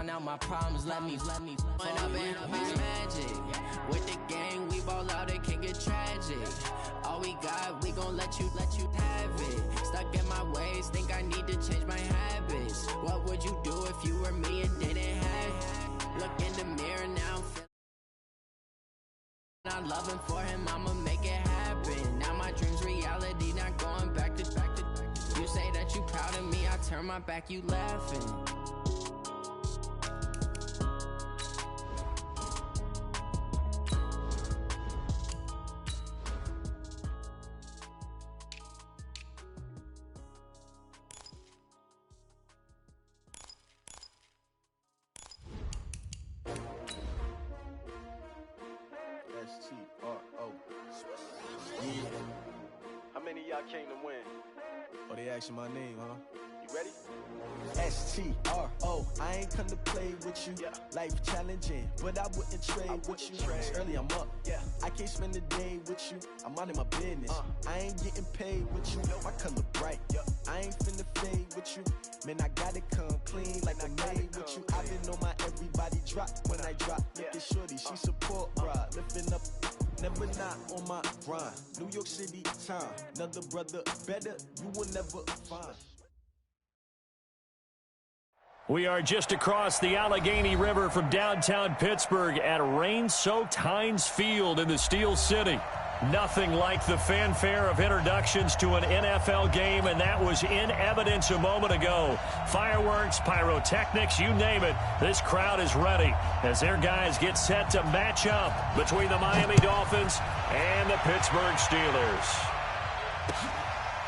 drown out my problems. Let me. When I've been magic. With the gang, we ball out, it can get tragic. All we got, we gon' let you have it. Stuck in my ways, think I need to change my habits. What would you do if you were me and didn't have it? Look in the mirror now, I'm feeling I'm loving for him, I'ma make it happen. Now my dream's reality, not going back to. You say that you proud of me, I turn my back, you laughing. S-T-R-O. Yeah. How many of y'all came to win? Oh, they asking my name, huh? You ready? S-T-R-O. I ain't come to play with you. Yeah. Life challenging, but I wouldn't trade with you. It's early, I'm up. Yeah. I can't spend the day with you. I'm minding my business. I ain't getting paid with you. My color bright. Yeah. I ain't finna fade with you. Man, I gotta come clean like I made with you. I've been on my everybody drop when I drop. Look at shorty, she support ride. Lifting up, never not on my grind. New York City time. Another brother better, you will never find. We are just across the Allegheny River from downtown Pittsburgh at rain-soaked Heinz Field in the Steel City. Nothing like the fanfare of introductions to an NFL game, and that was in evidence a moment ago. Fireworks, pyrotechnics, you name it. This crowd is ready as their guys get set to match up between the Miami Dolphins and the Pittsburgh Steelers.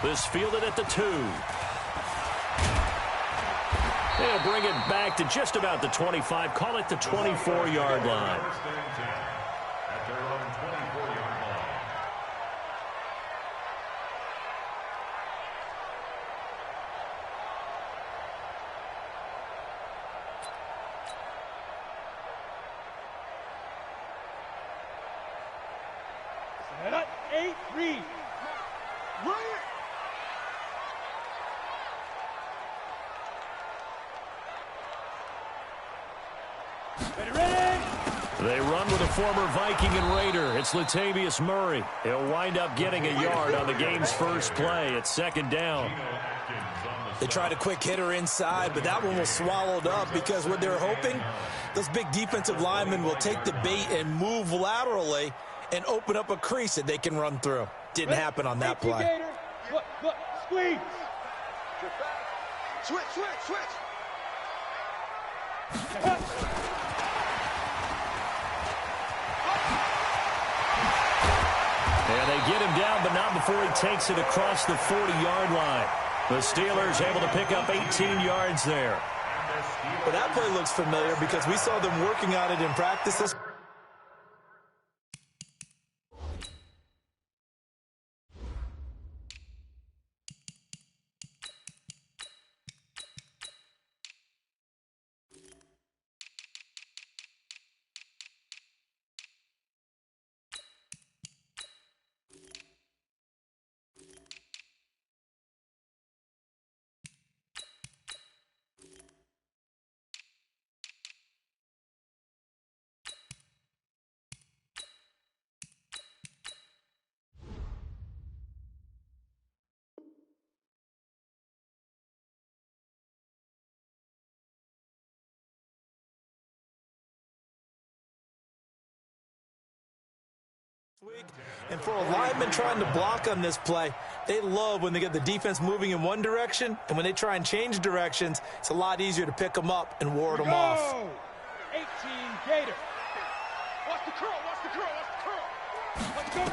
This fielded at the 2. They'll bring it back to just about the 25. Call it the 24-yard line. Set up, 8-3. They run with a former Viking and Raider. It's Latavius Murray. He'll wind up getting a yard on the game's first play. It's second down. They tried a quick hitter inside, but that one was swallowed up because what they're hoping, those big defensive linemen will take the bait and move laterally and open up a crease that they can run through. Didn't happen on that play. Look, squeeze. Switch. And they get him down, but not before he takes it across the 40-yard line. The Steelers able to pick up 18 yards there. Well, that play looks familiar because we saw them working on it in practices. And for a lineman trying to block on this play, they love when they get the defense moving in one direction, and when they try and change directions, it's a lot easier to pick them up and ward them off. 18 Gator. Watch the curl. Let's go.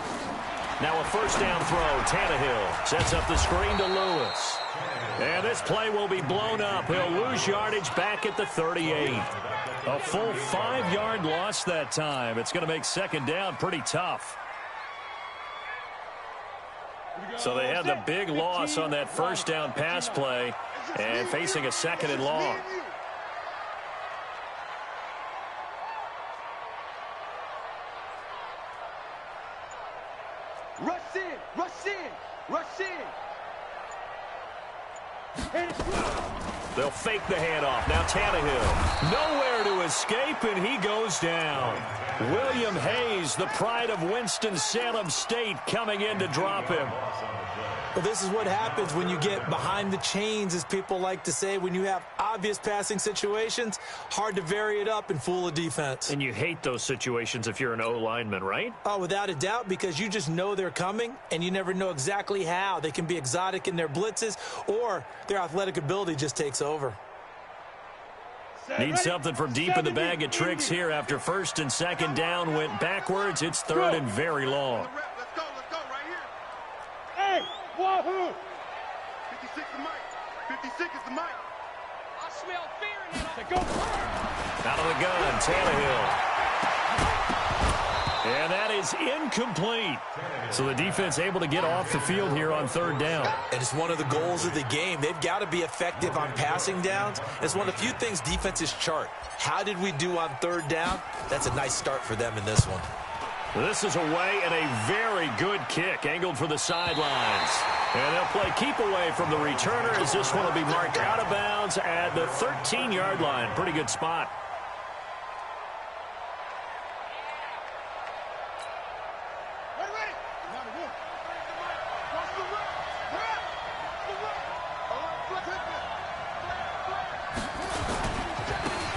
Now a first down throw. Tannehill sets up the screen to Lewis. And this play will be blown up. He'll lose yardage back at the 38. A full 5-yard loss that time. It's going to make second down pretty tough. So they had the big loss on that first down pass play and facing a second and long. Rush in. They'll fake the handoff. Now Tannehill. escape, and he goes down. William Hayes, the pride of Winston-Salem State, coming in to drop him. Well, this is what happens when you get behind the chains, as people like to say. When you have obvious passing situations, hard to vary it up and fool a defense. And you hate those situations if you're an O-lineman, right? Oh, without a doubt, because you just know they're coming, and you never know exactly how. They can be exotic in their blitzes, or their athletic ability just takes over. Need something from deep in the bag of tricks here after first and second down went backwards. It's third and very long. Let's go right here. Hey, wahoo! 56 is the mic. 56 is the mic. I smell fear in it. Go. Out of the gun, Tannehill. And that is incomplete. So the defense able to get off the field here on third down. And it's one of the goals of the game. They've got to be effective on passing downs. It's one of the few things defenses chart. How did we do on third down? That's a nice start for them in this one. This is away and a very good kick angled for the sidelines. And they'll play keep away from the returner as this one will be marked out of bounds at the 13-yard line. Pretty good spot.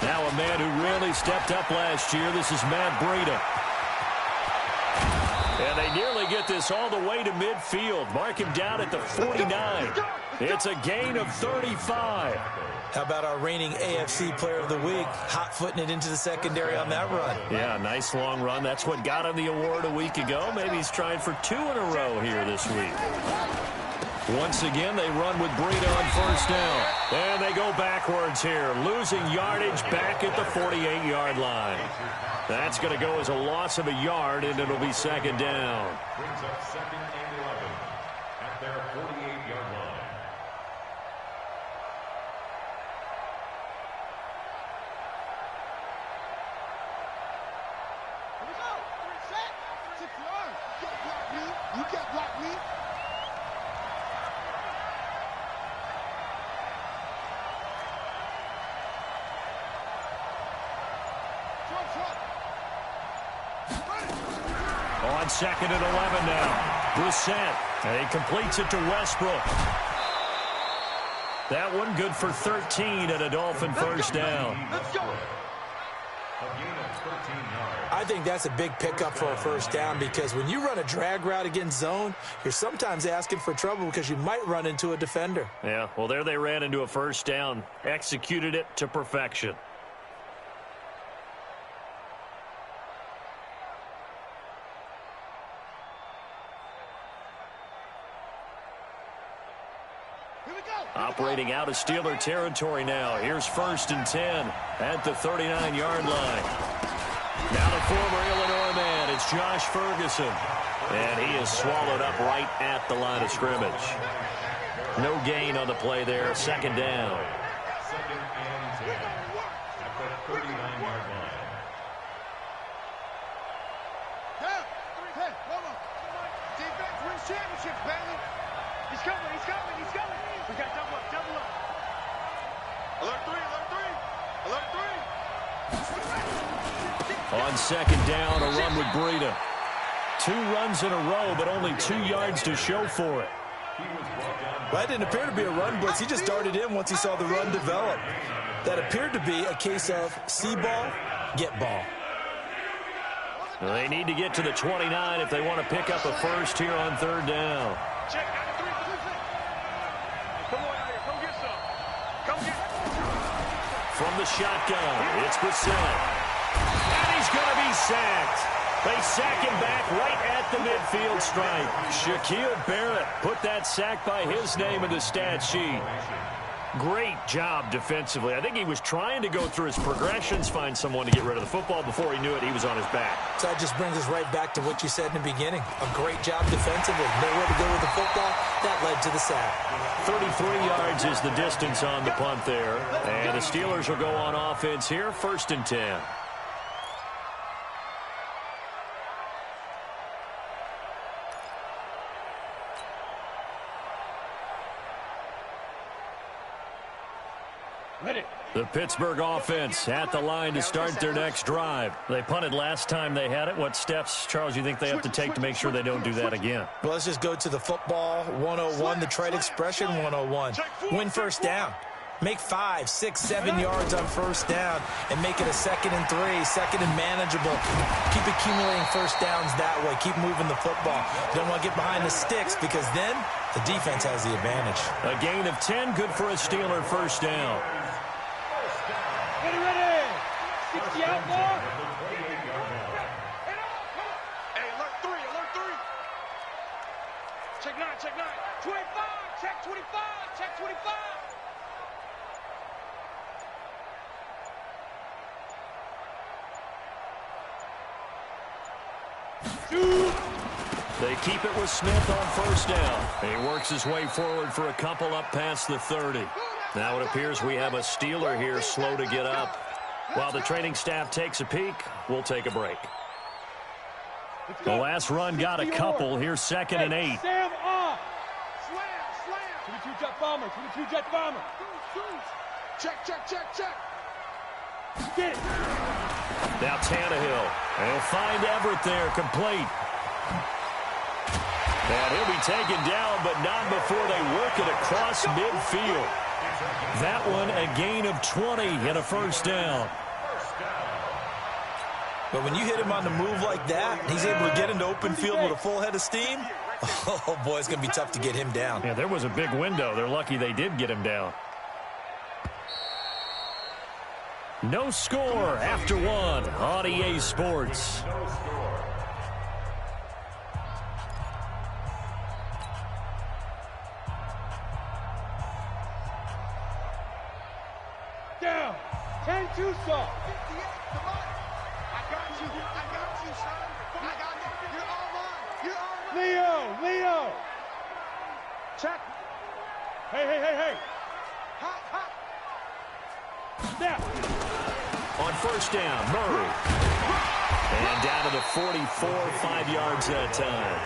Now a man who really stepped up last year. This is Matt Breida. And they nearly get this all the way to midfield. Mark him down at the 49. It's a gain of 35. How about our reigning AFC Player of the Week, hot-footing it into the secondary on that run? Yeah, nice long run. That's what got him the award a week ago. Maybe he's trying for 2 in a row here this week. Once again, they run with Breida on first down. And they go backwards here, losing yardage back at the 48-yard line. That's going to go as a loss of a yard, and it'll be second down. Brings up second and 11 at their 48-yard line. Here we go. Set. 6 yards. You can't block me. You can't block me. On second and 11 now. Brissett. And he completes it to Westbrook. That one good for 13 and a Dolphin first down. Let's go. A gain of 13 yards. I think that's a big pickup for a first down, because when you run a drag route against zone, you're sometimes asking for trouble because you might run into a defender. Yeah, well, there they ran into a first down. Executed it to perfection. Operating out of Steeler territory now. Here's first and 10 at the 39-yard line. Now the former Illinois man, it's Josh Ferguson. And he is swallowed up right at the line of scrimmage. No gain on the play there. Second down. Second and 10 at the 39-yard line. Down. Hey, hold on. Defense wins championships, baby. He's coming. He's coming. He's coming. We got double up. Double up. Alert 3. Alert 3. Alert 3. On second down, a run with Breida. 2 runs in a row, but only 2 yards to show for it. That didn't appear to be a run blitz. He just darted in once he saw the run develop. That appeared to be a case of see ball, get ball. Well, they need to get to the 29 if they want to pick up a first here on third down. Check 93. Come on out here. Come get some. Come get From the shotgun, it's Brissett. And he's going to be sacked. They sack him back right at the midfield stripe. Shaquille Barrett put that sack by his name in the stat sheet. Great job defensively. I think he was trying to go through his progressions, find someone to get rid of the football. Before he knew it, he was on his back. So that just brings us right back to what you said in the beginning. A great job defensively. Nowhere to go with the football. That led to the sack. 33 yards is the distance on the punt there. And the Steelers will go on offense here, first and 10. Ready. The Pittsburgh offense at the line to start their next drive. They punted last time they had it. What steps, Charles, you think they have to take to make sure they don't do that again? Well, let's just go to the football 101, the trade expression 101. Win first down. Make 5, 6, 7 yards on first down and make it a 2nd and 3, 2nd and manageable. Keep accumulating first downs that way. Keep moving the football. You don't want to get behind the sticks because then the defense has the advantage. A gain of 10, good for a Steeler first down. Ready. 60 out more. Hey, alert 3, alert 3. Check 9, check 9. 25, check 25, check 25. They keep it with Smith on first down. He works his way forward for a couple up past the 30. Now it appears we have a Steeler here slow to get up. While the training staff takes a peek, we'll take a break. The last run got a couple. Here's 2nd and 8. Sam off. Slam. 22 jet bomber. 22 jet bomber. Check. Get it. Now Tannehill. He'll find Everett there, complete. And he'll be taken down, but not before they work it across midfield. That one a gain of 20 and a first down. But when you hit him on the move like that, he's able to get into open field with a full head of steam. Oh, boy, it's going to be tough to get him down. Yeah, there was a big window. They're lucky they did get him down. No score after one on EA Sports. Down. 10-2 saw. Leo. Check. Hey. Hot. Snap. On first down, Murray. And down to the 44, 5 yards that time.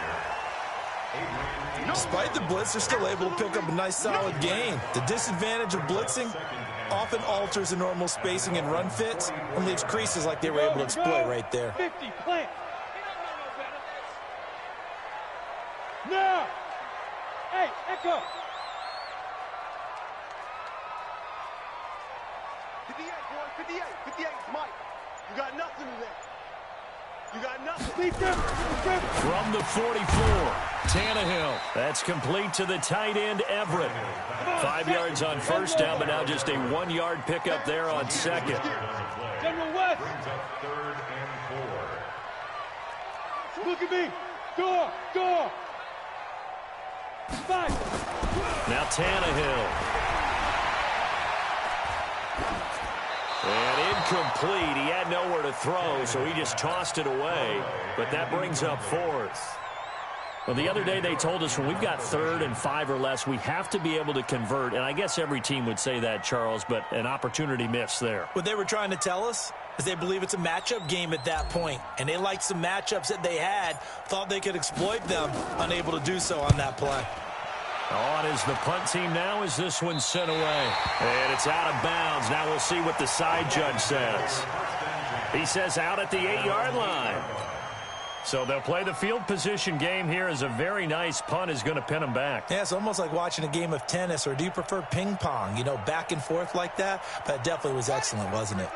Despite the blitz, they're still able to pick up a nice, solid gain. The disadvantage of blitzing often alters the normal spacing and run fits and leaves creases like they were able to exploit right there. 50, plant. Now. Hey, Echo. 58, boy, 58, Mike. You got nothing today. You got nothing. From the 44, Tannehill. That's complete to the tight end, Everett. 5 yards on first down, but now just a 1 yard pickup there on second. General West. Third and 4. Look at me. Door. 5. Now Tannehill. And incomplete. He had nowhere to throw, so he just tossed it away. But that brings up 4th. Well, the other day they told us when we've got 3rd and 5 or less, we have to be able to convert. And I guess every team would say that, Charles, but an opportunity missed there. What they were trying to tell us is they believe it's a matchup game at that point, and they liked some matchups that they had, thought they could exploit them, unable to do so on that play. On is the punt team now as this one's sent away. And it's out of bounds. Now we'll see what the side judge says. He says out at the 8-yard line. So they'll play the field position game here as a very nice punt is going to pin them back. Yeah, it's almost like watching a game of tennis, or do you prefer ping pong? You know, back and forth like that? But it definitely was excellent, wasn't it?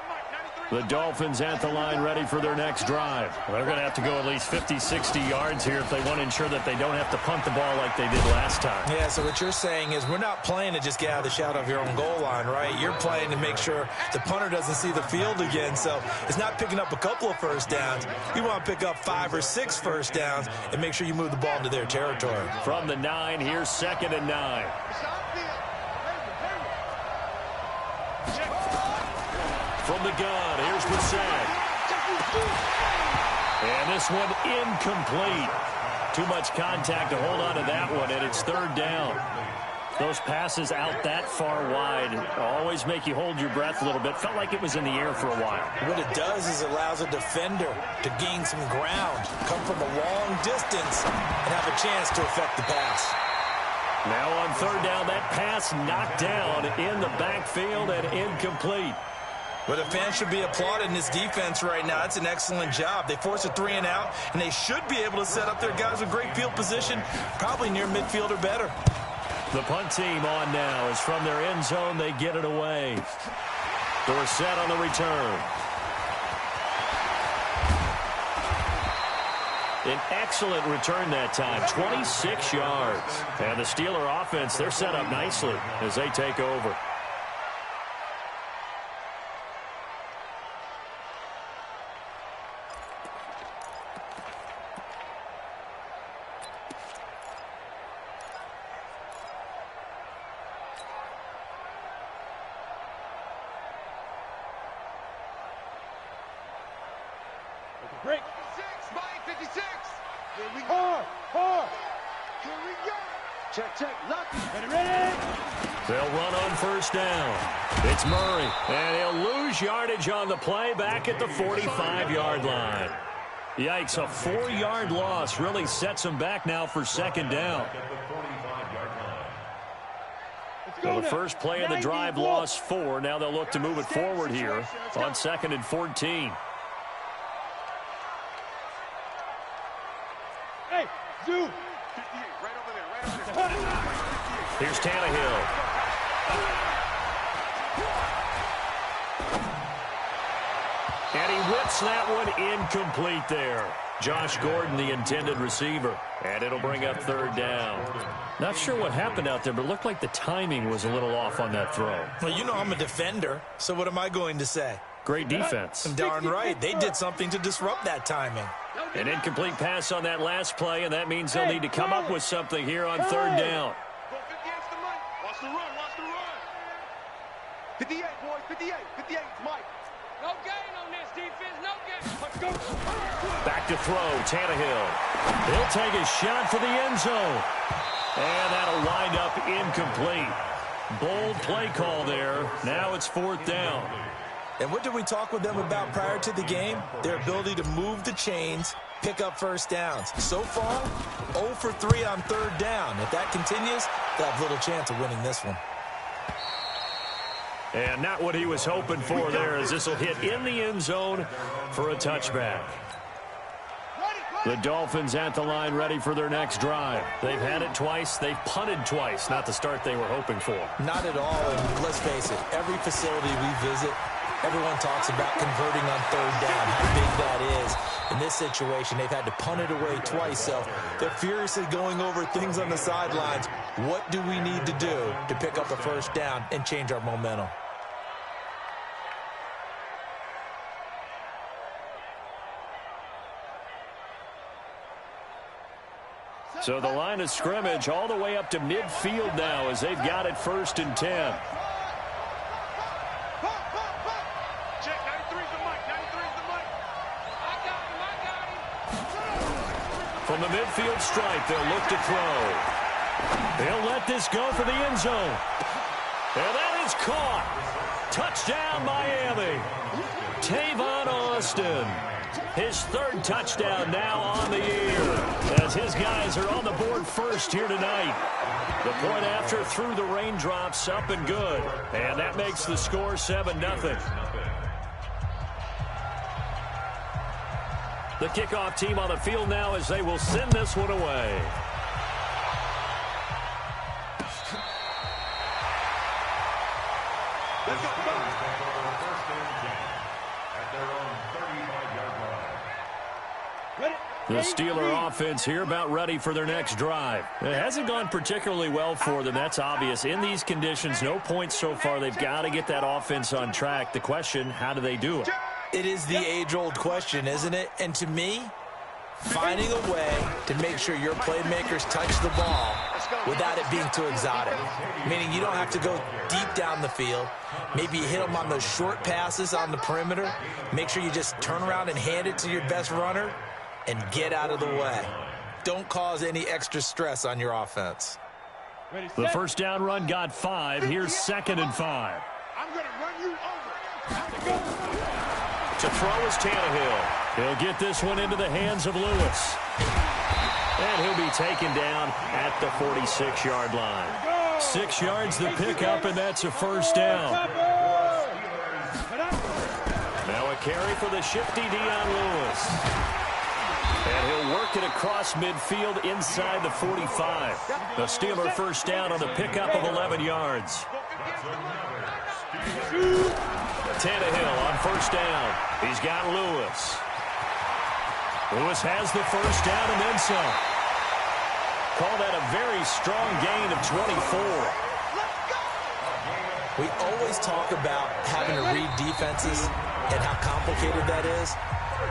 The Dolphins at the line ready for their next drive. They're going to have to go at least 50, 60 yards here if they want to ensure that they don't have to punt the ball like they did last time. Yeah, so what you're saying is we're not playing to just get out of the shadow of your own goal line, right? You're playing to make sure the punter doesn't see the field again. So it's not picking up a couple of first downs. You want to pick up 5 or 6 first downs and make sure you move the ball into their territory. From the 9, here's 2nd and 9. From the gun, here's Brissett. And this one incomplete. Too much contact to hold on to that one, and it's 3rd down. Those passes out that far wide always make you hold your breath a little bit. Felt like it was in the air for a while. What it does is it allows a defender to gain some ground, come from a long distance, and have a chance to affect the pass. Now on third down, that pass knocked down in the backfield and incomplete. But the fans should be applauding this defense right now. It's an excellent job. They force a 3 and out, and they should be able to set up their guys with great field position, probably near midfield or better. The punt team on now is from their end zone. They get it away. Dorsett on the return. An excellent return that time, 26 yards. And the Steeler offense, they're set up nicely as they take over. Break. 56, Mike, 56. Here we go. Hard. Here we go. Check. Lock. Ready. They'll run on first down. It's Murray. And he'll lose yardage on the play back at the 45-yard line. Yikes, a 4-yard loss really sets them back now for second down. Well, the first play of the drive lost 4. Now they'll look to move it forward here on 2nd and 14. Hey, Zoo. 58, right over there. Here's Tannehill. And he whips that one incomplete there. Josh Gordon, the intended receiver. And it'll bring up third down. Not sure what happened out there, but it looked like the timing was a little off on that throw. Well, you know I'm a defender, so what am I going to say? Great defense. Darn right. They did something to disrupt that timing. An incomplete pass on that last play, and that means they'll need to come up with something here on third down. 58's the money. Watch the run. 58, boys. 58. 58's Mike. No gain on this defense. No gain. Let's go. Back to throw, Tannehill. He'll take a shot for the end zone. And that'll wind up incomplete. Bold play call there. Now it's fourth down. And what did we talk with them about prior to the game? Their ability to move the chains, pick up first downs. So far, 0 for 3 on third down. If that continues, they'll have little chance of winning this one. And not what he was hoping for there, as this will hit in the end zone for a touchback. The Dolphins at the line ready for their next drive. They've had it twice. They've punted twice. Not the start they were hoping for. Not at all. And let's face it, every facility we visit, everyone talks about converting on third down, how big that is. In this situation, they've had to punt it away twice, so they're furiously going over things on the sidelines. What do we need to do to pick up a first down and change our momentum? So the line of scrimmage all the way up to midfield now as they've got it 1st and 10. Check. 93's the Mike. 93's the Mike. I got him. From the midfield stripe, they'll look to throw. They'll let this go for the end zone. And that is caught. Touchdown, Miami. Tavon Austin. His 3rd touchdown now on the year as his guys are on the board first here tonight. The point after through the raindrops, up and good. And that makes the score 7-0. The kickoff team on the field now as they will send this one away. Let's go. The Steeler offense here about ready for their next drive. It hasn't gone particularly well for them. That's obvious. In these conditions, no points so far. They've got to get that offense on track. The question, how do they do it? It is the age-old question, isn't it? And to me, finding a way to make sure your playmakers touch the ball without it being too exotic. Meaning you don't have to go deep down the field. Maybe you hit them on those short passes on the perimeter. Make sure you just turn around and hand it to your best runner and get out of the way. Don't cause any extra stress on your offense. The first down run got 5. Here's 2nd and 5. I'm going to run you over. To throw is Tannehill. He'll get this one into the hands of Lewis. And he'll be taken down at the 46-yard line. 6 yards the pickup, and that's a first down. Now a carry for the shifty Dion Lewis. And he'll work it across midfield inside the 45. The Steeler first down on a pickup of 11 yards. Tannehill on first down. He's got Lewis. Lewis has the first down and then some. Call that a very strong gain of 24. We always talk about having to read defenses and how complicated that is.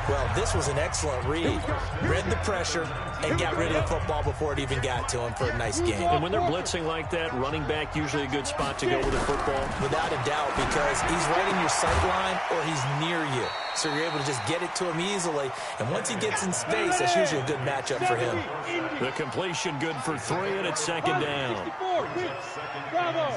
Well, this was an excellent read. Read the pressure and got rid of the football before it even got to him for a nice game. And when they're blitzing like that, running back usually a good spot to go with the football? Without a doubt, because he's right in your sight line or he's near you. So you're able to just get it to him easily. And once he gets in space, that's usually a good matchup for him. The completion good for 3, and it's second down. Bravo.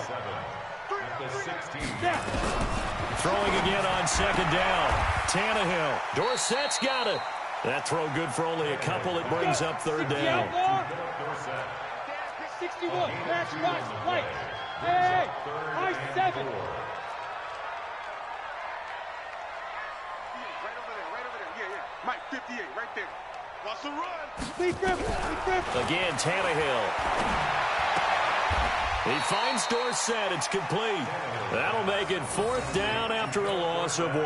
Throwing again on second down. Tannehill. Dorsett's got it. That throw good for only a couple. It brings up third down. 61. Match right. Right. Hey. High 7. Right over there. Right over there. Yeah, yeah. Mike, 58. Right there. Russell run. Lee Griffin. Again, Tannehill. He finds Dorsett. It's complete. That'll make it fourth down after a loss of 1.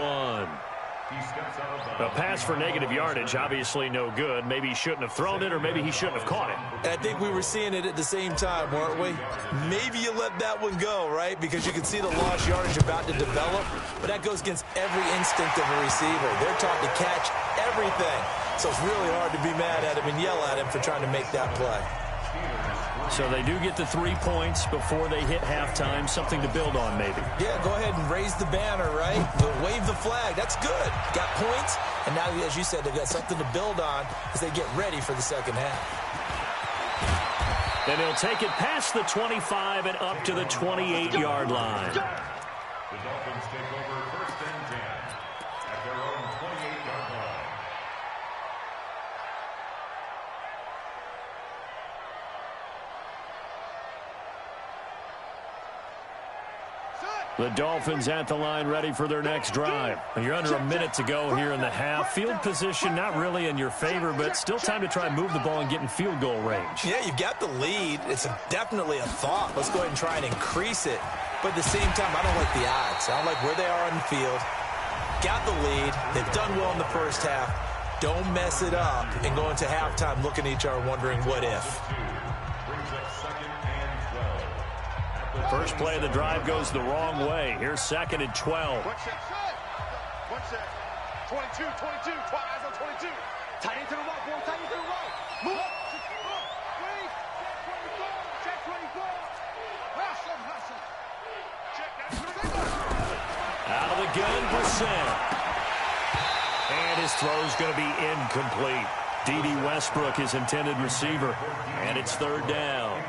A pass for negative yardage, obviously no good. Maybe he shouldn't have thrown it, or maybe he shouldn't have caught it. And I think we were seeing it at the same time, weren't we? Maybe you let that one go, right? Because you can see the lost yardage about to develop. But that goes against every instinct of a receiver. They're taught to catch everything. So it's really hard to be mad at him and yell at him for trying to make that play. So they do get the 3 points before they hit halftime. Something to build on, maybe. Yeah, go ahead and raise the banner, right? Wave the flag. That's good. Got points. And now, as you said, they've got something to build on as they get ready for the second half. And he'll take it past the 25 and up to the 28-yard line. The Dolphins take over first and 10 at their own 28-yard line. The Dolphins at the line ready for their next drive. You're under a minute to go here in the half. Field position not really in your favor, but still time to try and move the ball and get in field goal range. Yeah, you've got the lead. It's definitely a thought. Let's go ahead and try and increase it. But at the same time, I don't like the odds. I don't like where they are on the field. Got the lead. They've done well in the first half. Don't mess it up and go into halftime looking at each other wondering what if. First play of the drive goes the wrong way. Here's second and 12. One check. 22, 22. 12 eyes on 22. Tight into the right, boy. Tight into the right. Move up. Wait. Check 24. Hustle. Check that. Out of the gun, Brissett. And his throw's going to be incomplete. D.D. Westbrook, his intended receiver. And it's third down.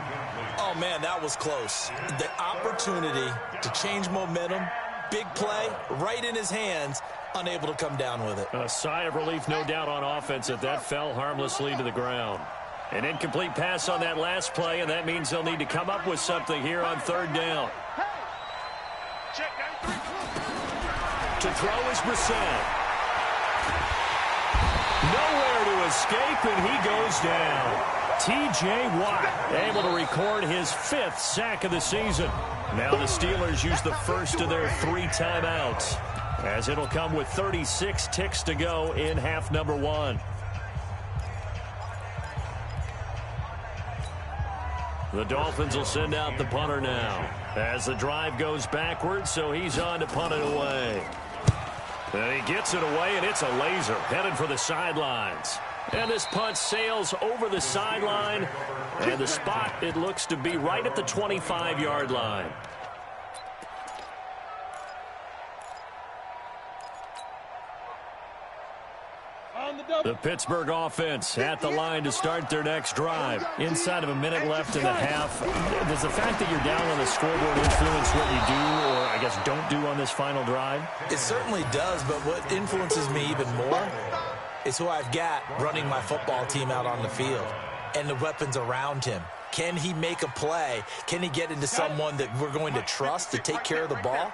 Oh, man, that was close. The opportunity to change momentum, big play, right in his hands, unable to come down with it. A sigh of relief, no doubt, on offense if that fell harmlessly to the ground. An incomplete pass on that last play, and that means they'll need to come up with something here on third down. Check 93. To throw is Brissett. Nowhere to escape, and he goes down. T.J. Watt able to record his 5th sack of the season. Now the Steelers use the first of their 3 timeouts, as it'll come with 36 ticks to go in half number 1. The Dolphins will send out the punter now as the drive goes backwards, so he's on to punt it away. And he gets it away, and it's a laser headed for the sidelines. And this punt sails over the sideline, and the spot, it looks to be right at the 25-yard line. The Pittsburgh offense at the line to start their next drive. Inside of a minute left in the half. Does the fact that you're down on the scoreboard influence what you do, or I guess don't do on this final drive? It certainly does, but what influences me even more is who I've got running my football team out on the field. and the weapons around him. Can he make a play? Can he get into someone that we're going to trust to take care of the ball?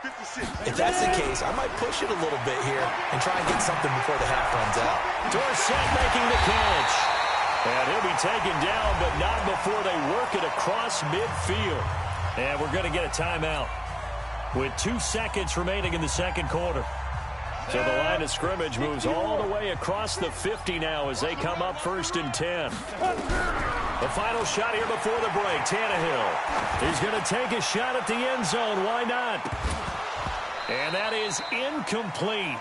If that's the case, I might push it a little bit here and try and get something before the half runs out. Dorsett making the catch. And he'll be taken down, but not before they work it across midfield. And we're going to get a timeout with 2 seconds remaining in the second quarter. So the line of scrimmage moves all the way across the 50 now as they come up 1st and 10. The final shot here before the break. Tannehill is going to take a shot at the end zone. Why not? And that is incomplete.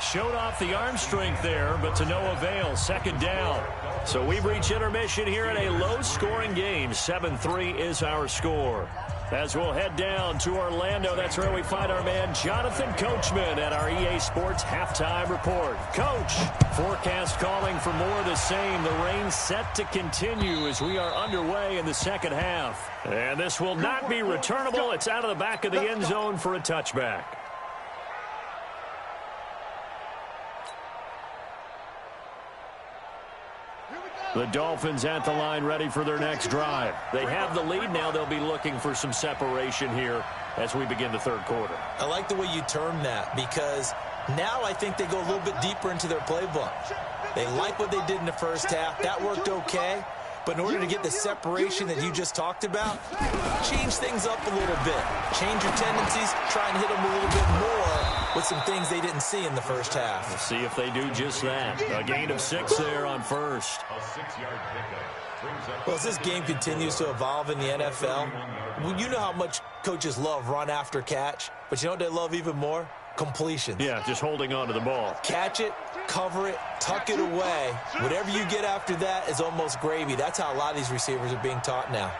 Showed off the arm strength there, but to no avail. 2nd down. So we've reached intermission here in a low-scoring game. 7-3 is our score. As we'll head down to Orlando, that's where we find our man Jonathan Coachman at our EA Sports Halftime Report. Coach, forecast calling for more of the same. The rain set to continue as we are underway in the second half. And this will not be returnable. It's out of the back of the end zone for a touchback. The Dolphins at the line ready for their next drive. They have the lead now. They'll be looking for some separation here as we begin the third quarter. I like the way you term that because now I think they go a little bit deeper into their playbook. They like what they did in the first half. That worked okay. But in order to get the separation that you just talked about, change things up a little bit. Change your tendencies. Try and hit them a little bit more with some things they didn't see in the first half. We'll see if they do just that. A gain of 6 there on first. A 6-yard pickup. Well, as this game continues to evolve in the NFL, you know how much coaches love run after catch, but you know what they love even more? Completions. Yeah, just holding on to the ball. Catch it, cover it, tuck it away. Whatever you get after that is almost gravy. That's how a lot of these receivers are being taught now.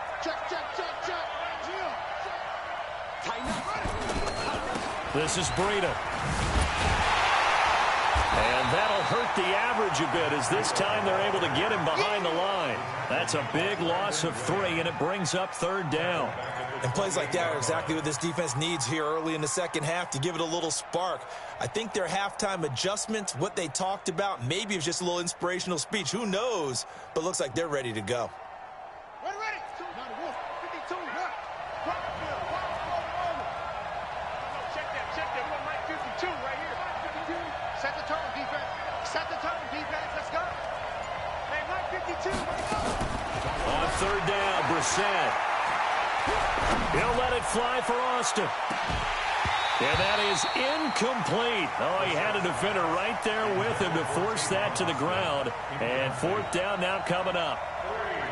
This is Breida. And that'll hurt the average a bit as this time they're able to get him behind the line. That's a big loss of 3, and it brings up 3rd down. And plays like that are exactly what this defense needs here early in the second half to give it a little spark. I think their halftime adjustment, what they talked about, maybe it was just a little inspirational speech. Who knows? But looks like they're ready to go. Ready. 52. Check that. We got Mike 52 right here. 52. Set the tone, defense. Set the tone, defense. Let's go. Hey, Mike 52. Let's go. On 3rd down, Brissett. He'll let it fly for Austin. And that is incomplete. Oh, he had a defender right there with him to force that to the ground. And 4th down now coming up.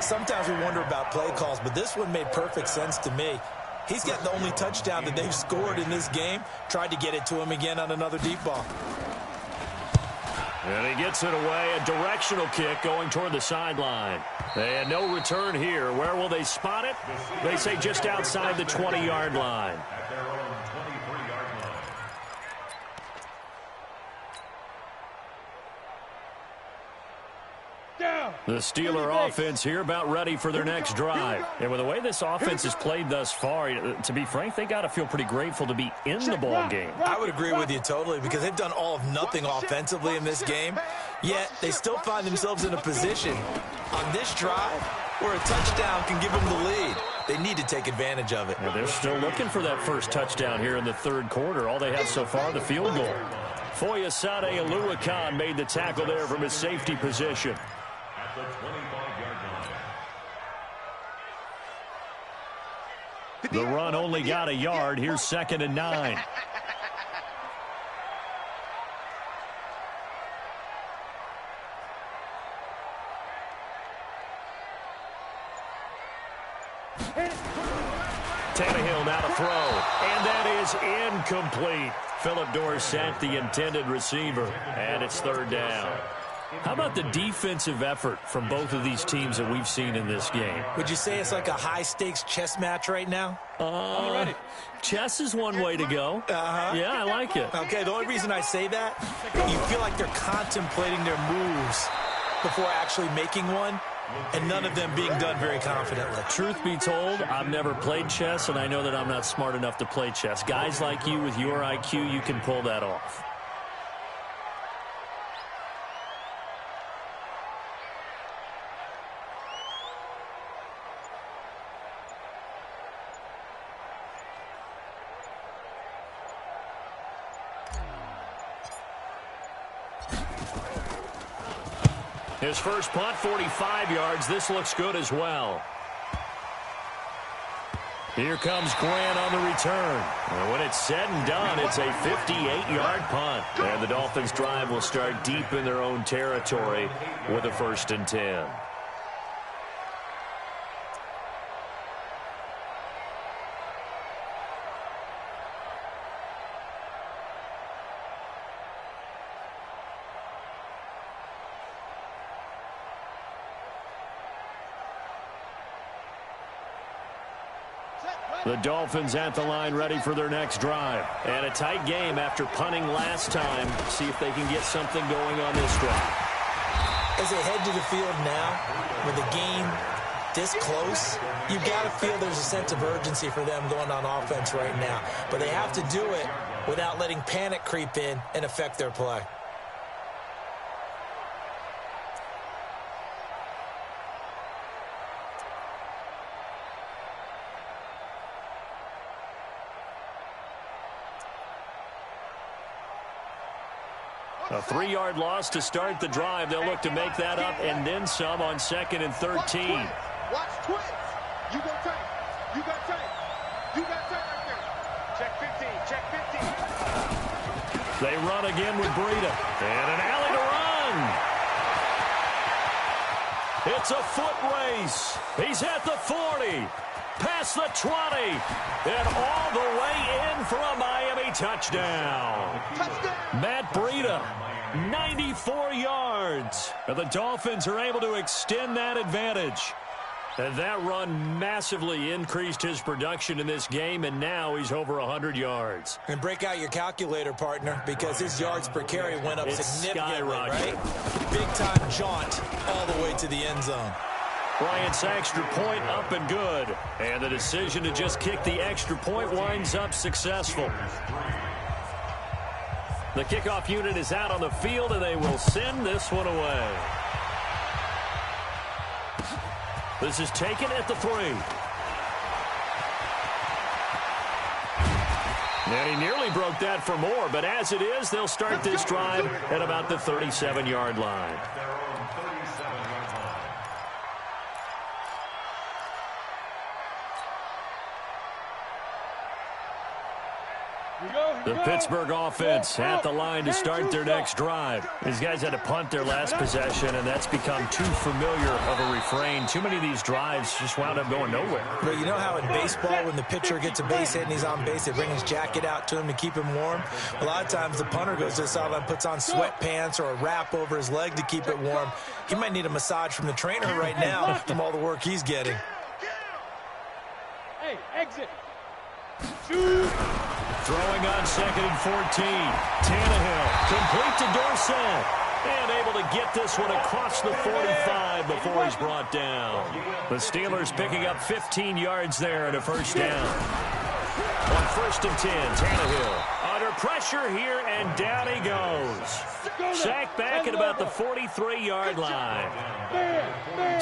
Sometimes we wonder about play calls, but this one made perfect sense to me. He's got the only touchdown that they've scored in this game. Tried to get it to him again on another deep ball. And he gets it away. A directional kick going toward the sideline. And no return here. Where will they spot it? They say just outside the 20-yard line. At their own 23-yard line. The Steeler offense here about ready for their next drive. And with the way this offense has played thus far, to be frank, they got to feel pretty grateful to be in the ball game. I would agree with you totally because they've done all of nothing offensively in this game, yet they still find themselves in a position on this drive where a touchdown can give them the lead. They need to take advantage of it. And they're still looking for that first touchdown here in the third quarter. All they have so far, the field goal. Foyesade Oluwakan made the tackle there from his safety position. At the 25-yard line. The run only got a yard. Here's 2nd and 9. Tannehill now to throw. And that is incomplete. Philip Dorsett, the intended receiver. And it's 3rd down. How about the defensive effort from both of these teams that we've seen in this game? Would you say it's like a high-stakes chess match right now? Chess is one way to go. Yeah, I like it. Okay, the only reason I say that, you feel like they're contemplating their moves before actually making one, and none of them being done very confidently. Truth be told, I've never played chess, and I know that I'm not smart enough to play chess. Guys like you with your IQ, you can pull that off. His first punt, 45 yards. This looks good as well. Here comes Grant on the return. And when it's said and done, it's a 58-yard punt. And the Dolphins' drive will start deep in their own territory with a 1st and 10. The Dolphins at the line ready for their next drive. And a tight game after punting last time. See if they can get something going on this drive. As they head to the field now, with the game this close, you've got to feel there's a sense of urgency for them going on offense right now. But they have to do it without letting panic creep in and affect their play. A 3-yard loss to start the drive. They'll look to make that up and then some on 2nd and 13. Watch twins. You go tight. You got tight. You got tight right there. Check 15. Check 15. They run again with Breida. And an alley to run. It's a foot race. He's at the 40. Past the 20. And all the way in for a Miami touchdown. Matt Breida, 94 yards. And the Dolphins are able to extend that advantage. And that run massively increased his production in this game, and now he's over 100 yards. And break out your calculator, partner, because his yards per carry went up significantly, right? Big-time jaunt all the way to the end zone. Bryant's extra point up and good. And the decision to just kick the extra point winds up successful. The kickoff unit is out on the field, and they will send this one away. This is taken at the 3. And he nearly broke that for more, but as it is, they'll start this drive at about the 37-yard line. The Pittsburgh offense at the line to start their next drive. These guys had to punt their last possession, and that's become too familiar of a refrain. Too many of these drives just wound up going nowhere. But you know how in baseball, when the pitcher gets a base hit and he's on base, they bring his jacket out to him to keep him warm? A lot of times the punter goes to the sideline, puts on sweatpants or a wrap over his leg to keep it warm. He might need a massage from the trainer right now from all the work he's getting. Hey, exit. Shoot. Throwing on 2nd and 14. Tannehill complete to Dorsett. And able to get this one across the 45 before he's brought down. The Steelers picking up 15 yards there and a 1st down. On 1st and 10, Tannehill under pressure here, and down he goes. Sack back at about the 43-yard line.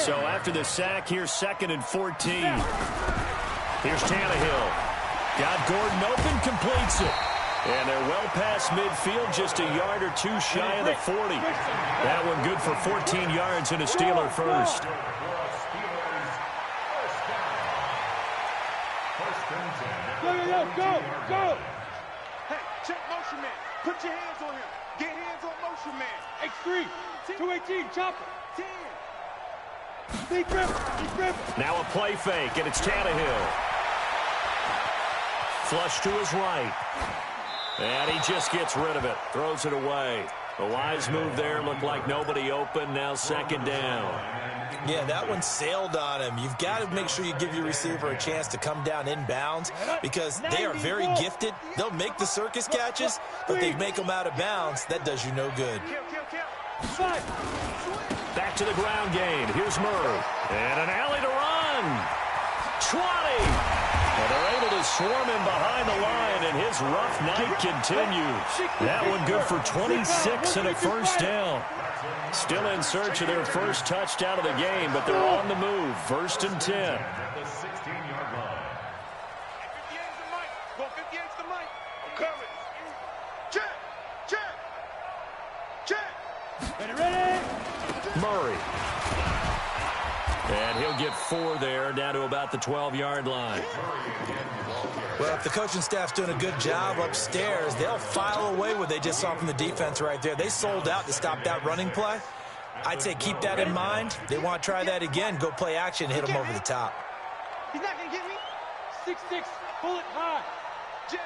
So after the sack, here's 2nd and 14. Here's Tannehill. Got Gordon open, completes it. And they're well past midfield, just a yard or two shy of the 40. That one good for 14 yards and a Steeler first. Go. Hey, check motion man. Put your hands on him. Get hands on motion man. X3, 218, chopper. 10. Now a play fake, and it's Tannehill. Flush to his right. And he just gets rid of it. Throws it away. A wise move there. Looked like nobody open. Now 2nd down. Yeah, that one sailed on him. You've got to make sure you give your receiver a chance to come down inbounds because they are very gifted. They'll make the circus catches, but they make them out of bounds. That does you no good. Back to the ground game. Here's Murray. And an alley to run. 20. And they're able to swarm him behind the line, and his rough night continues. That one good for 26 and a 1st down. Still in search of their first touchdown of the game, but they're on the move. 1st and 10. The 16-yard line. 58's the mic. Go 58's the mic. I'm coming. Check. Ready. Murray. And he'll get 4 there, down to about the 12-yard line. Well, if the coaching staff's doing a good job upstairs, they'll file away what they just saw from the defense right there. They sold out to stop that running play. I'd say keep that in mind. They want to try that again. Go play action, hit them over the top. He's not going to get me. 6'6", pull it high. Jim.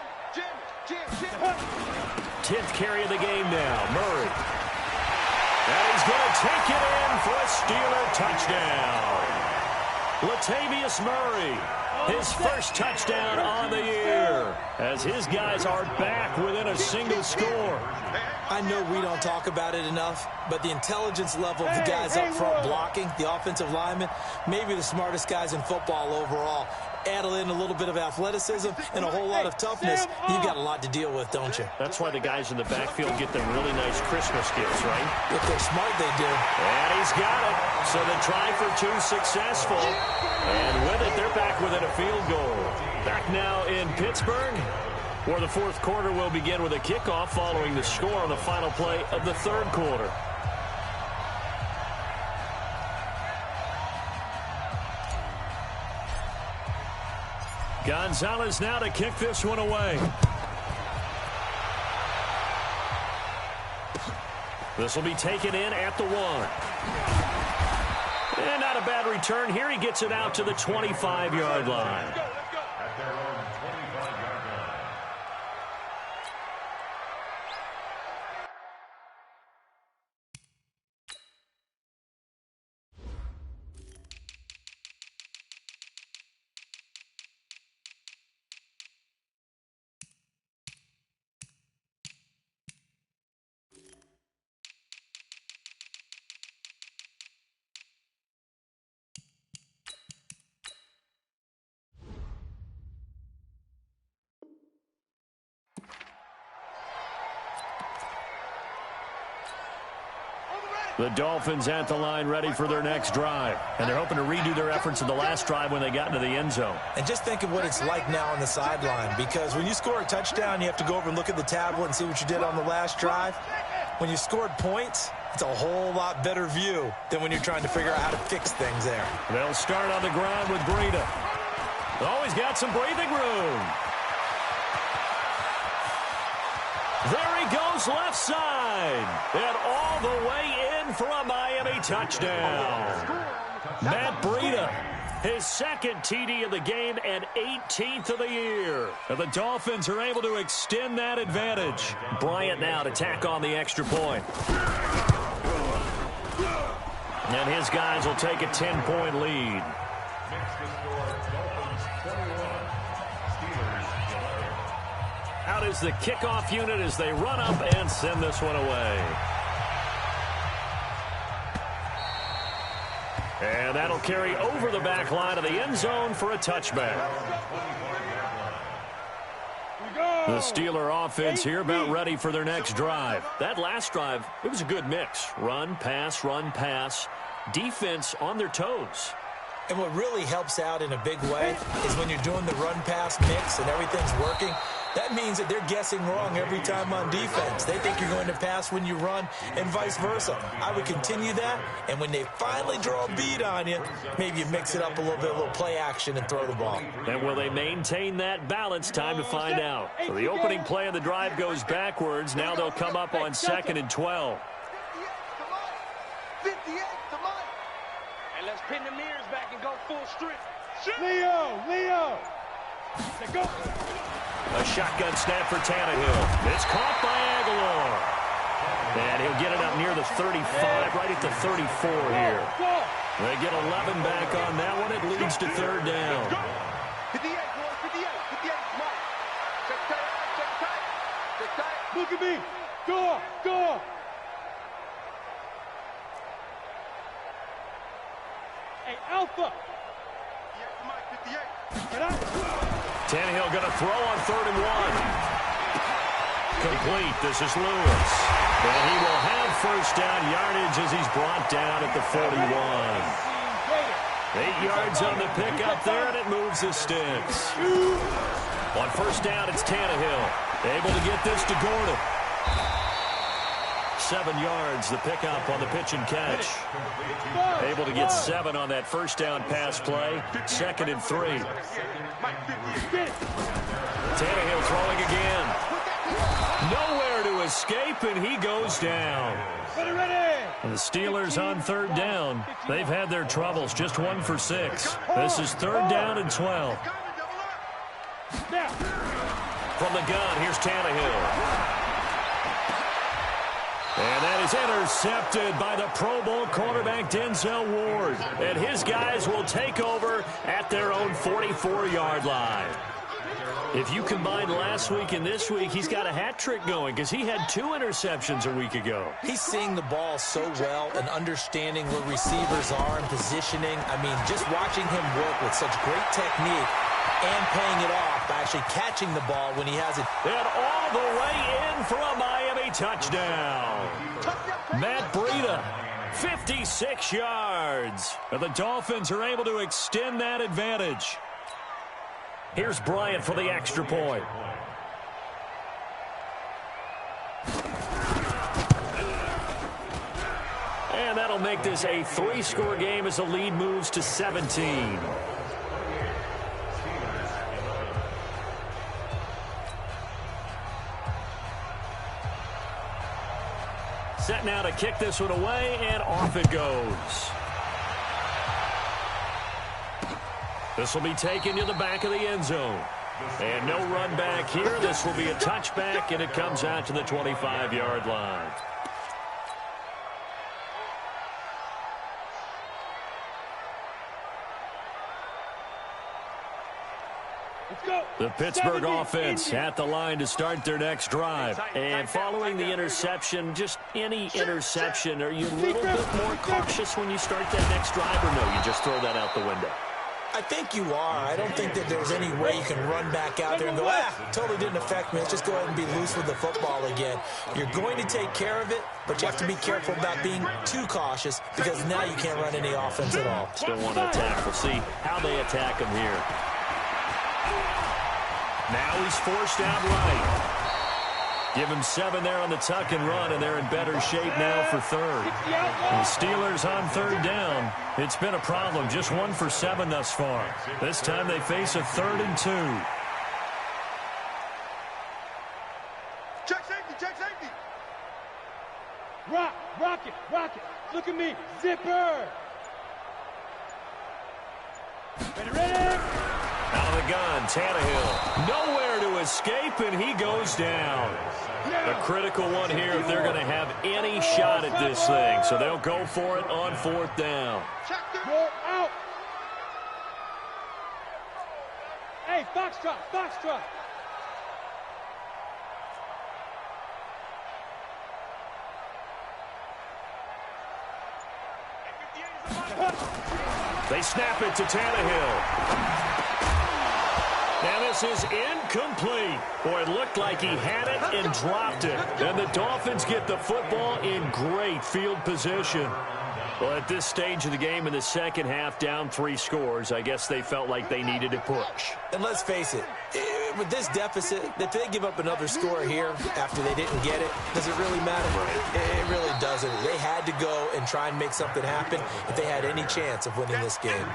10th carry of the game now, Murray. And he's going to take it in for a Steeler touchdown. Latavius Murray, his first touchdown on the year, as his guys are back within a single score. I know we don't talk about it enough, but the intelligence level of the guys up front blocking, the offensive linemen, maybe the smartest guys in football overall. Add in a little bit of athleticism and a whole lot of toughness, you've got a lot to deal with, don't you? That's why the guys in the backfield get them really nice Christmas gifts, right? If they're smart, they do. And he's got it. So the try for 2 successful. And with it, they're back within a field goal. Back now in Pittsburgh, where the fourth quarter will begin with a kickoff following the score on the final play of the third quarter. Gonzalez now to kick this one away. This will be taken in at the 1. And not a bad return here. He gets it out to the 25-yard line. At their own 25-yard line. The Dolphins at the line ready for their next drive. And they're hoping to redo their efforts in the last drive when they got into the end zone. And just think of what it's like now on the sideline, because when you score a touchdown, you have to go over and look at the tablet and see what you did on the last drive. When you scored points, it's a whole lot better view than when you're trying to figure out how to fix things there. They'll start on the ground with Breida. Oh, he's got some breathing room. There he goes left side. And all the way in for a Miami touchdown. Matt Breida, his second TD of the game and 18th of the year. And the Dolphins are able to extend that advantage. Bryant now to tack on the extra point. And his guys will take a 10-point lead. Next to score, Dolphins 21, Steelers 11. Out is the kickoff unit as they run up and send this one away. And that'll carry over the back line of the end zone for a touchback. The Steeler offense here about ready for their next drive. That last drive, it was a good mix. Run, pass, defense on their toes. And what really helps out in a big way is when you're doing the run-pass mix and everything's working, that means that they're guessing wrong every time on defense. They think you're going to pass when you run and vice versa. I would continue that, and when they finally draw a bead on you, maybe you mix it up a little play action and throw the ball. And will they maintain that balance? Time to find out. So the opening play of the drive goes backwards. Now they'll come up on 2nd and 12. 58 to Mike. And let's pin the mirrors back and go full strength. Leo. Let's go. A shotgun snap for Tannehill. It's caught by Aguilar. And he'll get it up near the 35, right at the 34 here. They get 11 back on that one. It leads to 3rd down. 58, boys, 58, Mike. Check tight. Look at me. Go. Hey, Alpha. Mike, 58. Get out. Tannehill going to throw on 3rd and 1. Complete. This is Lewis. And he will have first down yardage as he's brought down at the 41. 8 yards on the pickup there, and it moves the sticks. On first down, it's Tannehill. Able to get this to Gordon. 7 yards, the pickup on the pitch and catch. Able to get 7 on that first down pass play. 2nd and 3. Tannehill throwing again. Nowhere to escape, and he goes down. And the Steelers on 3rd down. They've had their troubles, just 1 for 6. This is 3rd down and 12. From the gun, here's Tannehill. And that is intercepted by the Pro Bowl quarterback Denzel Ward. And his guys will take over at their own 44-yard line. If you combine last week and this week, he's got a hat trick going because he had 2 interceptions a week ago. He's seeing the ball so well and understanding where receivers are and positioning. I mean, just watching him work with such great technique and paying it off by actually catching the ball when he has it. And all the way in for a Miami touchdown. Matt Breida, 56 yards. And the Dolphins are able to extend that advantage. Here's Bryant for the extra point. And that'll make this a 3-score game as the lead moves to 17. Set now to kick this one away, and off it goes. This will be taken to the back of the end zone. And no run back here. This will be a touchback, and it comes out to the 25-yard line. The Pittsburgh offense at the line to start their next drive. And following the interception, just any interception, are you a little bit more cautious when you start that next drive, or no, you just throw that out the window? I think you are. I don't think that there's any way you can run back out there and go, totally didn't affect me. Let's just go ahead and be loose with the football again. You're going to take care of it, but you have to be careful about being too cautious because now you can't run any offense at all. Still want to attack. We'll see how they attack him here. Now he's forced out right. Give him 7 there on the tuck and run, and they're in better shape now for 3rd. The Steelers on 3rd down. It's been a problem. Just 1 for 7 thus far. This time they face a 3rd and 2. Check safety, check safety. Rock it. Look at me. Zipper. Ready. Out of the gun, Tannehill. Nowhere to escape, and he goes down. A critical one here if they're going to have any shot at this thing. So they'll go for it on 4th down. Go out. Hey, Foxtrot. They snap it to Tannehill. And this is incomplete. Boy, it looked like he had it and dropped it. And the Dolphins get the football in great field position. Well, at this stage of the game in the second half, down 3 scores, I guess they felt like they needed to push. And let's face it, with this deficit, if they give up another score here after they didn't get it, does it really matter? It really doesn't. They had to go and try and make something happen if they had any chance of winning this game.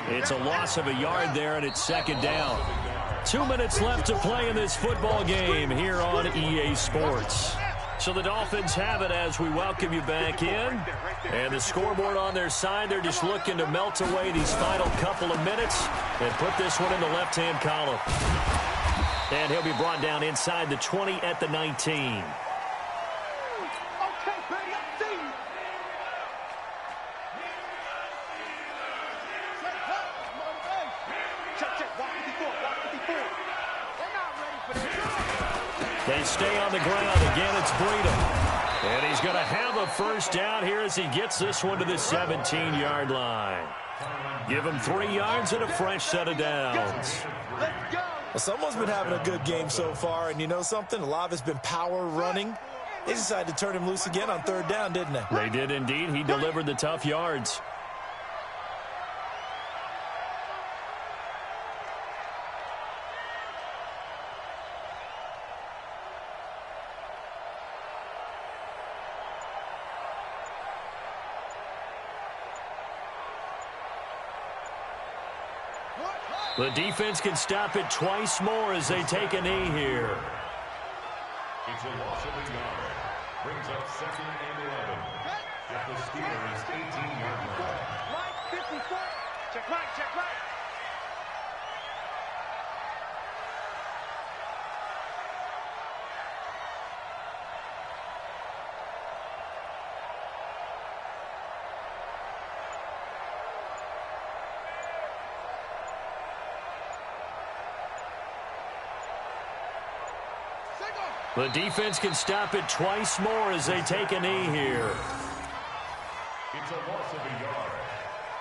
It's a loss of a yard there, and it's 2nd down. 2 minutes left to play in this football game here on EA Sports. So the Dolphins have it as we welcome you back in. And the scoreboard on their side, they're just looking to melt away these final couple of minutes and put this one in the left-hand column. And he'll be brought down inside the 20 at the 19. They stay on the ground. Again, it's Breida. And he's going to have a first down here as he gets this one to the 17-yard line. Give him 3 yards and a fresh set of downs. Well, someone's been having a good game so far, and you know something? A lot of it's been power running. They decided to turn him loose again on 3rd down, didn't they? They did indeed. He delivered the tough yards. The defense can stop it twice more as they take a knee here. It's a loss of a yard. Brings up 2nd and 11 at the Steelers' 18-yard line. Line 54. Check right, check right. The defense can stop it twice more as they take a knee here. It's a loss of a yard,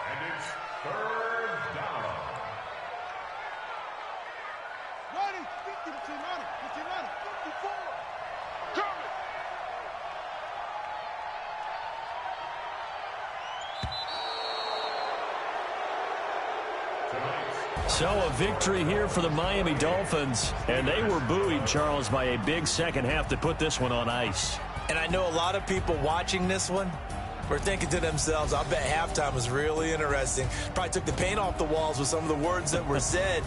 and it's 3rd down. Ready, 50 to 54. Coming. So a victory here for the Miami Dolphins, and they were buoyed, Charles, by a big second half to put this one on ice. And I know a lot of people watching this one were thinking to themselves, I bet halftime was really interesting. Probably took the paint off the walls with some of the words that were said.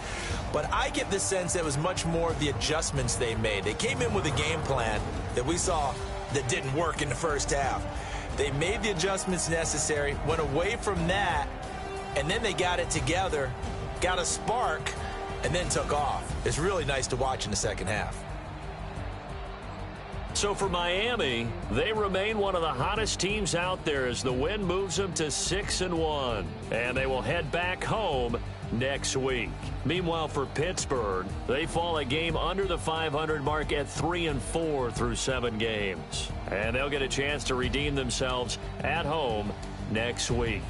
But I get the sense that it was much more of the adjustments they made. They came in with a game plan that we saw that didn't work in the first half. They made the adjustments necessary, went away from that, and then they got it together, got a spark, and then took off. It's really nice to watch in the second half. So for Miami, they remain one of the hottest teams out there as the win moves them to 6-1. And they will head back home next week. Meanwhile, for Pittsburgh, they fall a game under the 500 mark at 3-4 through 7 games. And they'll get a chance to redeem themselves at home next week.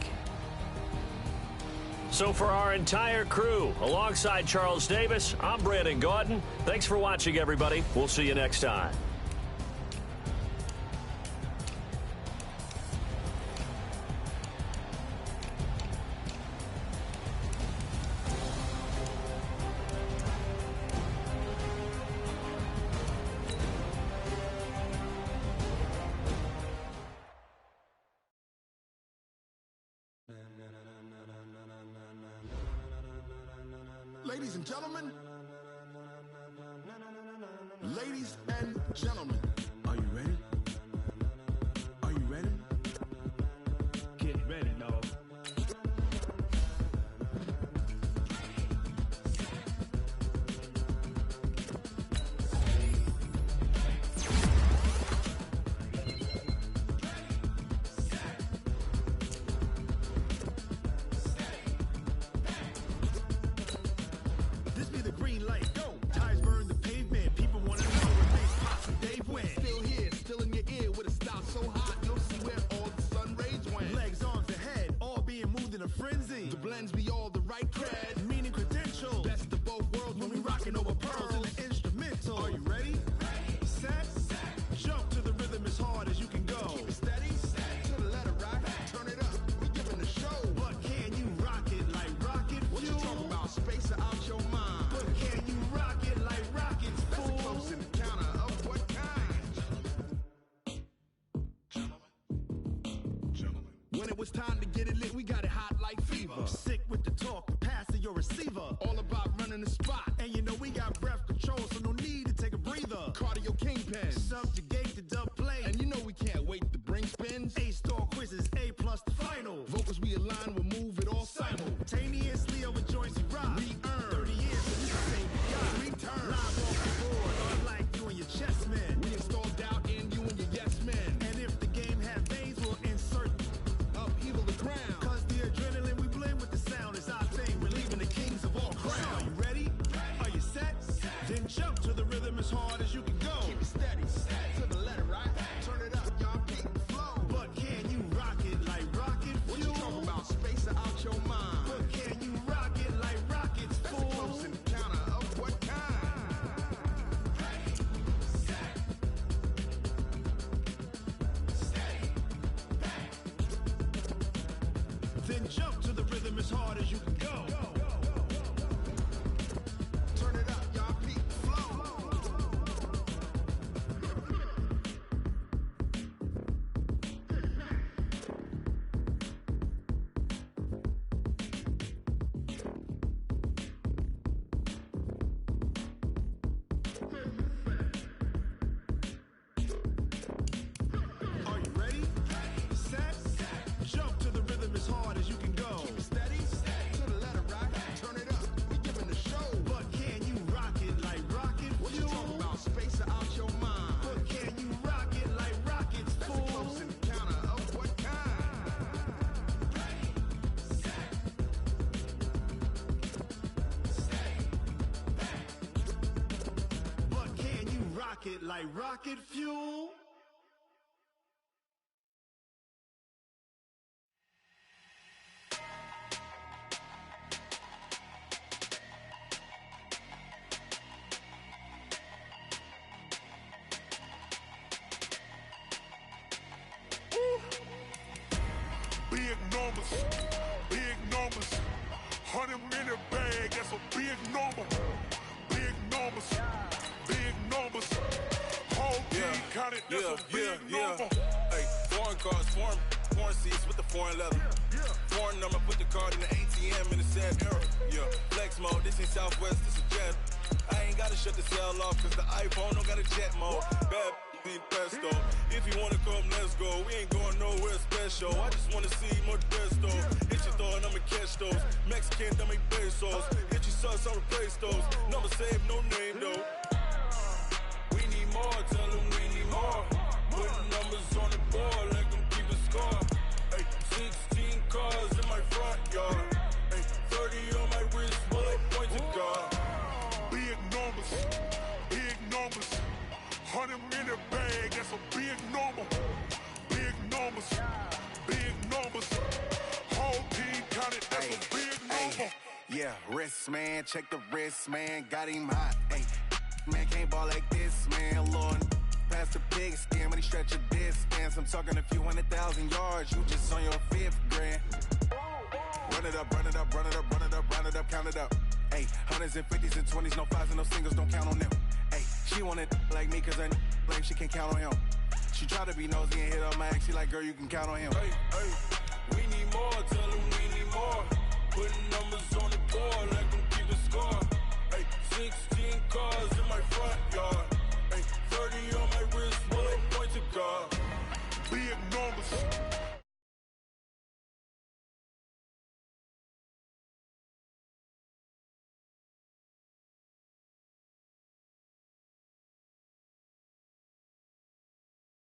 So for our entire crew, alongside Charles Davis, I'm Brandon Gaudin. Thanks for watching, everybody. We'll see you next time. Ladies and gentlemen, are you ready? Are you ready? Get ready, dog. This be the green light, go! Tires burn the pavement, people wanna know what makes Pops and Dave win. Still here, still in your ear with a style so hot, you'll see where all the sun rays went. Legs, arms, and head, all being moved in a frenzy. The blends be all the right cred, meaning credentials. Best of both worlds when we rockin' over pearls in the instrumental. Are you ready? Set, jump to the rhythm as hard as you can go. Keep it steady, to the letter right, turn it up, we giving the show. But can you rock it like rocket fuel? What you talking about, space out your mind? But can you rock it like rockets, fool? That's a close encounter of what kind? Gentlemen. When it was time to get it lit, we got it hot like fever. Sick with the talk, passing your receiver. All about running the spot. And you know we got breath control, so no need to take a breather. Cardio kingpin, subjugate the dub play. And you know we can't wait to bring spins. A-star quizzes, A+ the final. Vocals we align, we'll move it all simultaneously over joints we rock. We earn 30 years, so we can say we got return. Live off the board, unlike you and your chess men. We install doubt in you and your yes men. And if the game had veins, we'll insert upheaval the crown. Cause the adrenaline we blend with the sound is our thing. We're leaving the kings of all crowns. Are you ready? Are you set? Then jump to the rhythm as hard as you can go. Keep it steady, to the letter right. Turn it up, y'all beat the flow. But can you rock it like rocket fuel? What you talking about, space out your mind? But can you rock it like rockets, fool? That's a close encounter of what kind? Then jump to the rhythm as hard as you can go. Turn it up, y'all beat the flow. pocket like rocket fuel. Big numbers, big numbers. 100-minute bag, that's a big number. Big numbers, big numbers. Whole team counted, that's a big number. Hey, foreign cars, foreign seats with the foreign leather. Foreign number, put the card in the ATM in the sad era. Yeah, flex mode, this ain't Southwest, this is jet. I ain't gotta shut the cell off, cause the iPhone don't got a jet mode. Bad need pesto. If you wanna come, let's go. We ain't going nowhere special. I just wanna see more desto. Hit your thought, I'ma catch those. Mexican, don't make pesos. Hit your sus, I'll replace those. Number save, no name though. We need more, tell them we need more. Putting numbers on the board, like them keep a score. Hey, 16 cars in my front yard. Hey, 30 on my wrist, bullet point to God. Big numbers, big numbers. 100-minute bag, that's a big number. Big numbers, big numbers. Whole team counted, that's a big number. Yeah, wrist man, check the wrist man, got him hot. Ay, man can't ball like this, man. Lord, past the big skin when he stretch a distance. I'm talking a few 100,000 yards, you just on your 5th grand. Run it up, run it up, run it up, run it up, run it up, count it up. Ay, 100s and 50s and 20s, no 5s and no singles, don't count on them. Ay, she want it like me, cause her blame, she can't count on him. She try to be nosy and hit up my ex, she like, girl, you can count on him. Hey, hey, we need more, tell them we need more. Putting numbers on the board, like them keep a score. Hey, 16 cars